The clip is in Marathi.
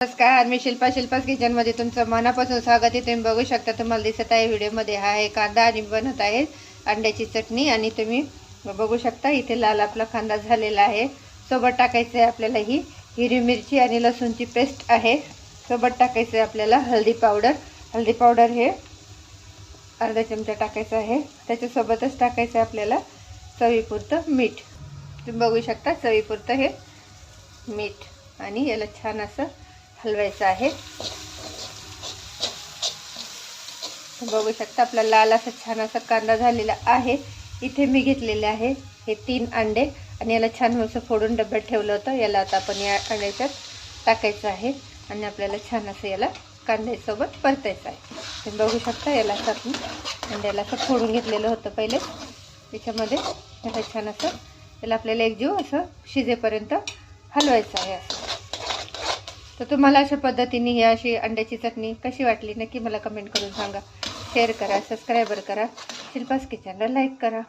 नमस्कार, मी शिल्पास किचनमध्ये तुमचं मनापासून स्वागत आहे। तुम्ही बघू शकता, तुम्हाला दिसत आहे व्हिडिओमध्ये हा आहे कांदा आणि बनत आहे अंड्याची चटणी। आणि तुम्ही बघू शकता इथे लाल आपला कांदा झालेला आहे। सोबत टाकायचं आहे आपल्याला ही हिरवी मिरची आणि लसूणची पेस्ट आहे। सोबत टाकायचं आहे आपल्याला हळदी पावडर हे अर्धा चमचा टाकायचं आहे। त्याच्यासोबतच टाकायचं आहे आपल्याला चवीपुरतं मीठ। तुम्ही बघू शकता चवीपुरतं हे मीठ आणि याला छान असं हलवायचं आहे। बघू शकता आपला लाल असा छान असा कांदा झालेला आहे। इथे मी घेतलेले आहे हे 3 अंडे आणि याला छान असं फोडून डब्यात ठेवलं होतं। याला आता आपण या अंड्याच्यात टाकायचं आहे आणि आपल्याला छान असं याला कांद्यासोबत परतायचं आहे। तुम्ही बघू शकता याला असं आपण अंड्याला असं फोडून घेतलेलं होतं पहिले त्याच्यामध्ये। याला छान असं याला आपल्याला एकजीव असं शिजेपर्यंत हलवायचं आहे असं। तर तुम्हाला अशा पद्धतीने ही अशी अंड्याची चटणी कशी वाटली नक्की मला कमेंट करून सांगा। शेअर करा, सबस्क्राइबर करा, शिल्पास किचनला लाईक करा।